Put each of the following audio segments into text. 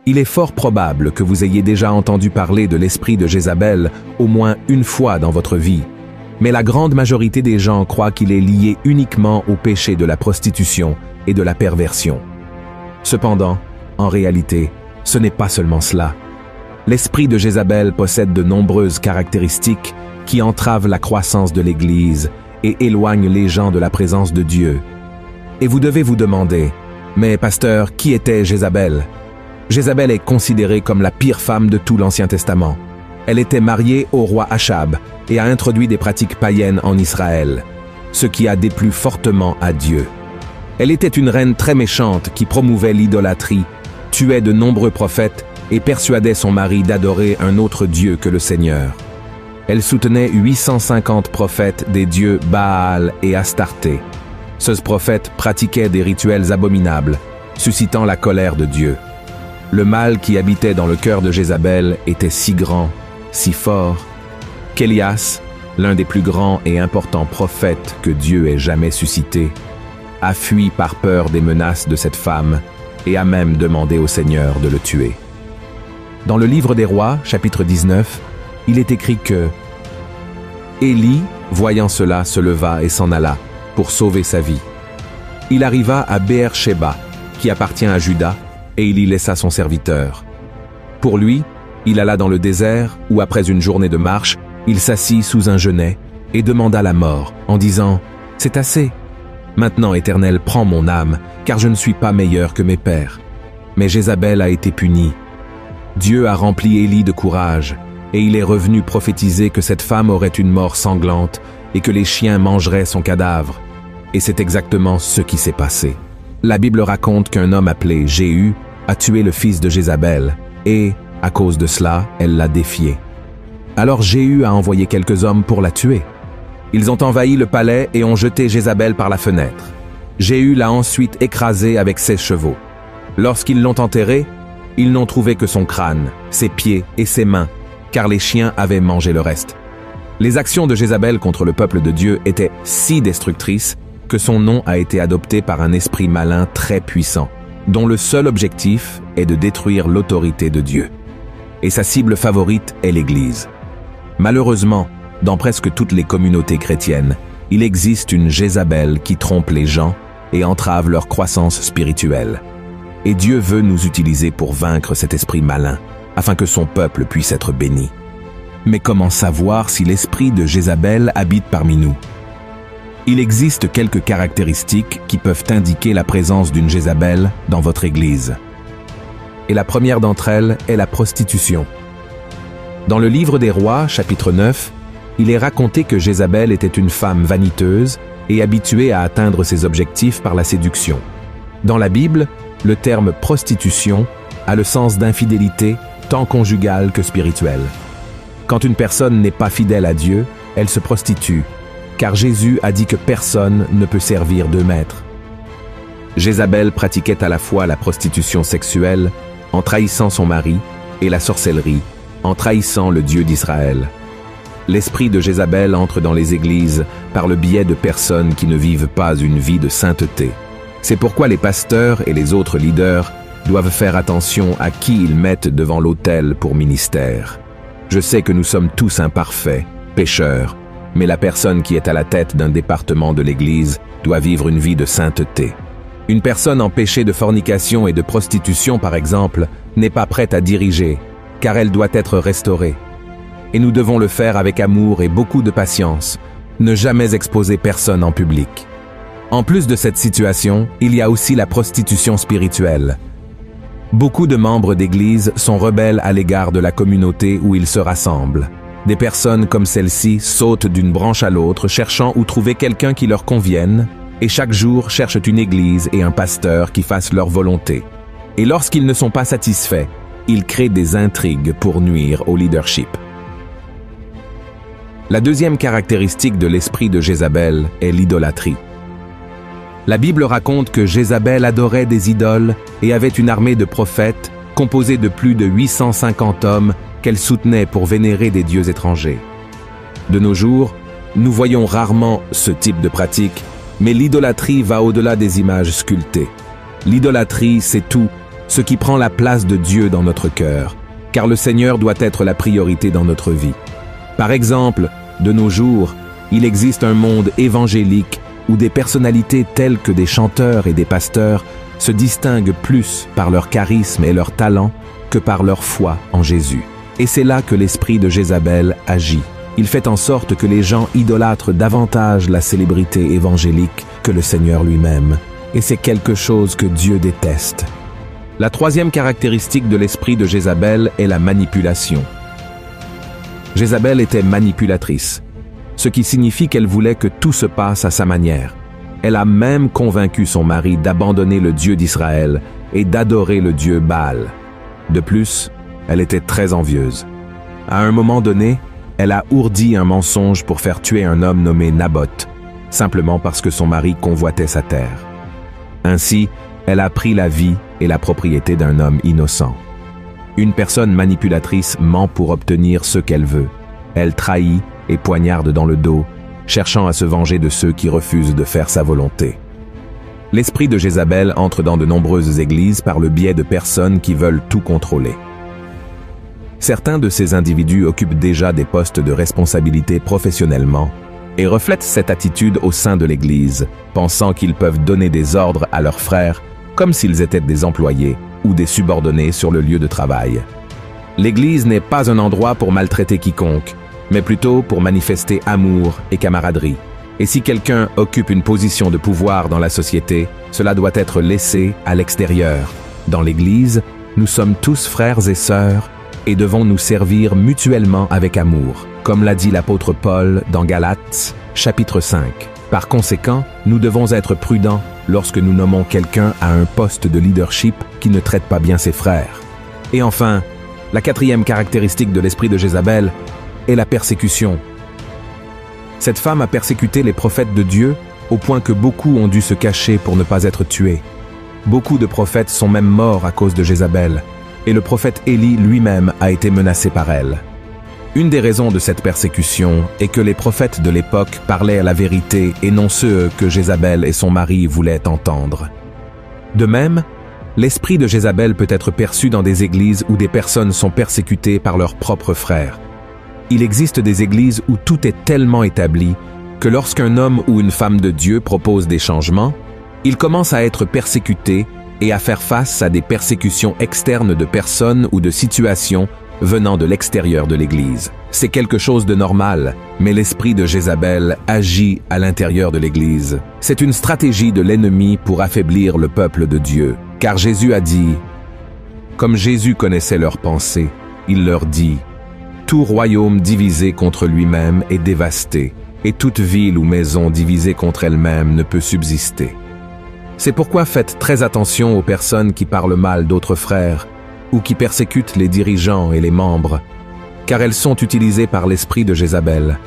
Il est fort probable que vous ayez déjà entendu parler de l'esprit de Jézabel au moins une fois dans votre vie, mais la grande majorité des gens croient qu'il est lié uniquement au péché de la prostitution et de la perversion. Cependant, en réalité, ce n'est pas seulement cela. L'esprit de Jézabel possède de nombreuses caractéristiques qui entravent la croissance de l'Église et éloignent les gens de la présence de Dieu. Et vous devez vous demander, mais pasteur, qui était Jézabel? Jézabel est considérée comme la pire femme de tout l'Ancien Testament. Elle était mariée au roi Achab et a introduit des pratiques païennes en Israël, ce qui a déplu fortement à Dieu. Elle était une reine très méchante qui promouvait l'idolâtrie, tuait de nombreux prophètes et persuadait son mari d'adorer un autre Dieu que le Seigneur. Elle soutenait 850 prophètes des dieux Baal et Astarté. Ce prophète pratiquait des rituels abominables, suscitant la colère de Dieu. Le mal qui habitait dans le cœur de Jézabel était si grand, si fort, qu'Élias, l'un des plus grands et importants prophètes que Dieu ait jamais suscité, a fui par peur des menaces de cette femme et a même demandé au Seigneur de le tuer. Dans le livre des Rois, chapitre 19, il est écrit que Élie, voyant cela, se leva et s'en alla pour sauver sa vie. Il arriva à Béer-Shéba, qui appartient à Juda, et il y laissa son serviteur. Pour lui, il alla dans le désert où, après une journée de marche, il s'assit sous un genêt et demanda la mort, en disant « C'est assez. Maintenant, Éternel, prends mon âme, car je ne suis pas meilleur que mes pères. » Mais Jézabel a été punie. Dieu a rempli Élie de courage, et il est revenu prophétiser que cette femme aurait une mort sanglante et que les chiens mangeraient son cadavre. Et c'est exactement ce qui s'est passé. La Bible raconte qu'un homme appelé Jéhu a tué le fils de Jézabel, et, à cause de cela, elle l'a défié. Alors Jéhu a envoyé quelques hommes pour la tuer. Ils ont envahi le palais et ont jeté Jézabel par la fenêtre. Jéhu l'a ensuite écrasée avec ses chevaux. Lorsqu'ils l'ont enterrée, ils n'ont trouvé que son crâne, ses pieds et ses mains, car les chiens avaient mangé le reste. Les actions de Jézabel contre le peuple de Dieu étaient si destructrices que son nom a été adopté par un esprit malin très puissant, dont le seul objectif est de détruire l'autorité de Dieu. Et sa cible favorite est l'Église. Malheureusement, dans presque toutes les communautés chrétiennes, il existe une Jézabel qui trompe les gens et entrave leur croissance spirituelle. Et Dieu veut nous utiliser pour vaincre cet esprit malin, afin que son peuple puisse être béni. Mais comment savoir si l'esprit de Jézabel habite parmi nous? Il existe quelques caractéristiques qui peuvent indiquer la présence d'une Jézabel dans votre Église. Et la première d'entre elles est la prostitution. Dans le livre des Rois, chapitre 9, il est raconté que Jézabel était une femme vaniteuse et habituée à atteindre ses objectifs par la séduction. Dans la Bible, le terme prostitution a le sens d'infidélité tant conjugale que spirituelle. Quand une personne n'est pas fidèle à Dieu, elle se prostitue, car Jésus a dit que personne ne peut servir deux maîtres. Jézabel pratiquait à la fois la prostitution sexuelle, en trahissant son mari, et la sorcellerie, en trahissant le Dieu d'Israël. L'esprit de Jézabel entre dans les églises par le biais de personnes qui ne vivent pas une vie de sainteté. C'est pourquoi les pasteurs et les autres leaders doivent faire attention à qui ils mettent devant l'autel pour ministère. Je sais que nous sommes tous imparfaits, pécheurs, mais la personne qui est à la tête d'un département de l'Église doit vivre une vie de sainteté. Une personne en péché de fornication et de prostitution, par exemple, n'est pas prête à diriger, car elle doit être restaurée. Et nous devons le faire avec amour et beaucoup de patience, ne jamais exposer personne en public. En plus de cette situation, il y a aussi la prostitution spirituelle. Beaucoup de membres d'Église sont rebelles à l'égard de la communauté où ils se rassemblent. Des personnes comme celle-ci sautent d'une branche à l'autre, cherchant où trouver quelqu'un qui leur convienne, et chaque jour cherchent une église et un pasteur qui fassent leur volonté. Et lorsqu'ils ne sont pas satisfaits, ils créent des intrigues pour nuire au leadership. La deuxième caractéristique de l'esprit de Jézabel est l'idolâtrie. La Bible raconte que Jézabel adorait des idoles et avait une armée de prophètes composée de plus de 850 hommes qu'elle soutenait pour vénérer des dieux étrangers. De nos jours, nous voyons rarement ce type de pratique, mais l'idolâtrie va au-delà des images sculptées. L'idolâtrie, c'est tout ce qui prend la place de Dieu dans notre cœur, car le Seigneur doit être la priorité dans notre vie. Par exemple, de nos jours, il existe un monde évangélique où des personnalités telles que des chanteurs et des pasteurs se distinguent plus par leur charisme et leur talent que par leur foi en Jésus. Et c'est là que l'esprit de Jézabel agit. Il fait en sorte que les gens idolâtrent davantage la célébrité évangélique que le Seigneur lui-même. Et c'est quelque chose que Dieu déteste. La troisième caractéristique de l'esprit de Jézabel est la manipulation. Jézabel était manipulatrice, ce qui signifie qu'elle voulait que tout se passe à sa manière. Elle a même convaincu son mari d'abandonner le Dieu d'Israël et d'adorer le Dieu Baal. De plus, elle était très envieuse. À un moment donné, elle a ourdi un mensonge pour faire tuer un homme nommé Naboth, simplement parce que son mari convoitait sa terre. Ainsi, elle a pris la vie et la propriété d'un homme innocent. Une personne manipulatrice ment pour obtenir ce qu'elle veut. Elle trahit et poignarde dans le dos, cherchant à se venger de ceux qui refusent de faire sa volonté. L'esprit de Jézabel entre dans de nombreuses églises par le biais de personnes qui veulent tout contrôler. Certains de ces individus occupent déjà des postes de responsabilité professionnellement et reflètent cette attitude au sein de l'Église, pensant qu'ils peuvent donner des ordres à leurs frères comme s'ils étaient des employés ou des subordonnés sur le lieu de travail. L'Église n'est pas un endroit pour maltraiter quiconque, mais plutôt pour manifester amour et camaraderie. Et si quelqu'un occupe une position de pouvoir dans la société, cela doit être laissé à l'extérieur. Dans l'Église, nous sommes tous frères et sœurs et devons nous servir mutuellement avec amour, comme l'a dit l'apôtre Paul dans Galates, chapitre 5. Par conséquent, nous devons être prudents lorsque nous nommons quelqu'un à un poste de leadership qui ne traite pas bien ses frères. Et enfin, la quatrième caractéristique de l'esprit de Jézabel est la persécution. Cette femme a persécuté les prophètes de Dieu au point que beaucoup ont dû se cacher pour ne pas être tués. Beaucoup de prophètes sont même morts à cause de Jézabel, et le prophète Élie lui-même a été menacé par elle. Une des raisons de cette persécution est que les prophètes de l'époque parlaient à la vérité et non ceux que Jézabel et son mari voulaient entendre. De même, l'esprit de Jézabel peut être perçu dans des églises où des personnes sont persécutées par leurs propres frères. Il existe des églises où tout est tellement établi que lorsqu'un homme ou une femme de Dieu propose des changements, il commence à être persécuté et à faire face à des persécutions externes de personnes ou de situations venant de l'extérieur de l'Église. C'est quelque chose de normal, mais l'esprit de Jézabel agit à l'intérieur de l'Église. C'est une stratégie de l'ennemi pour affaiblir le peuple de Dieu. Car Jésus a dit, comme Jésus connaissait leurs pensées, il leur dit, « Tout royaume divisé contre lui-même est dévasté, et toute ville ou maison divisée contre elle-même ne peut subsister. » C'est pourquoi faites très attention aux personnes qui parlent mal d'autres frères, ou qui persécutent les dirigeants et les membres, car elles sont utilisées par l'esprit de Jézabel.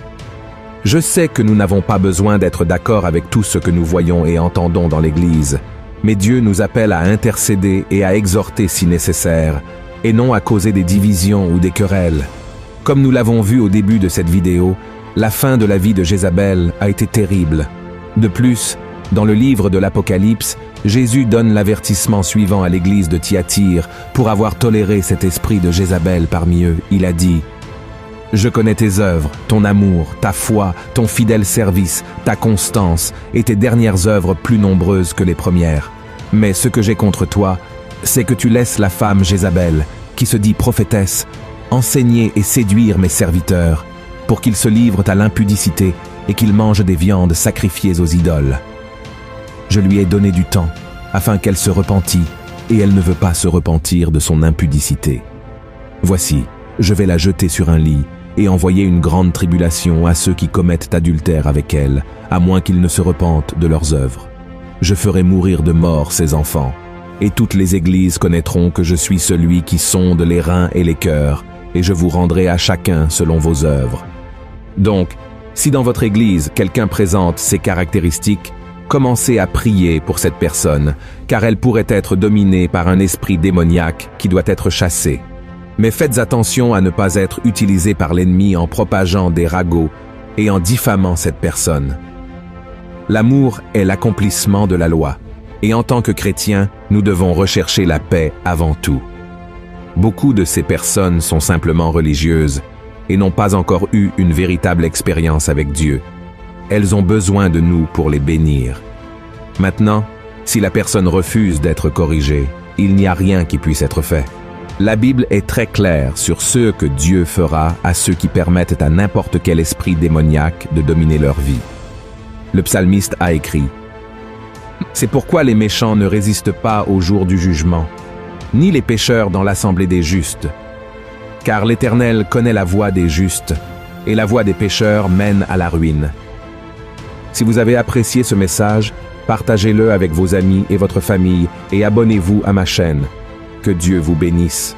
Je sais que nous n'avons pas besoin d'être d'accord avec tout ce que nous voyons et entendons dans l'Église, mais Dieu nous appelle à intercéder et à exhorter si nécessaire, et non à causer des divisions ou des querelles. Comme nous l'avons vu au début de cette vidéo, la fin de la vie de Jézabel a été terrible. De plus, dans le livre de l'Apocalypse, Jésus donne l'avertissement suivant à l'église de Thyatire pour avoir toléré cet esprit de Jézabel parmi eux. Il a dit « Je connais tes œuvres, ton amour, ta foi, ton fidèle service, ta constance et tes dernières œuvres plus nombreuses que les premières. Mais ce que j'ai contre toi, c'est que tu laisses la femme Jézabel, qui se dit prophétesse, enseigner et séduire mes serviteurs, pour qu'ils se livrent à l'impudicité et qu'ils mangent des viandes sacrifiées aux idoles. Je lui ai donné du temps, afin qu'elle se repentît, et elle ne veut pas se repentir de son impudicité. Voici, je vais la jeter sur un lit, et envoyer une grande tribulation à ceux qui commettent adultère avec elle, à moins qu'ils ne se repentent de leurs œuvres. Je ferai mourir de mort ses enfants, et toutes les églises connaîtront que je suis celui qui sonde les reins et les cœurs, et je vous rendrai à chacun selon vos œuvres. Donc, si dans votre église quelqu'un présente ces caractéristiques, commencez à prier pour cette personne, car elle pourrait être dominée par un esprit démoniaque qui doit être chassé. Mais faites attention à ne pas être utilisé par l'ennemi en propageant des ragots et en diffamant cette personne. L'amour est l'accomplissement de la loi. Et en tant que chrétiens, nous devons rechercher la paix avant tout. Beaucoup de ces personnes sont simplement religieuses et n'ont pas encore eu une véritable expérience avec Dieu. Elles ont besoin de nous pour les bénir. Maintenant, si la personne refuse d'être corrigée, il n'y a rien qui puisse être fait. La Bible est très claire sur ce que Dieu fera à ceux qui permettent à n'importe quel esprit démoniaque de dominer leur vie. Le psalmiste a écrit « C'est pourquoi les méchants ne résistent pas au jour du jugement, ni les pécheurs dans l'assemblée des justes. Car l'Éternel connaît la voie des justes, et la voie des pécheurs mène à la ruine. » Si vous avez apprécié ce message, partagez-le avec vos amis et votre famille et abonnez-vous à ma chaîne. Que Dieu vous bénisse.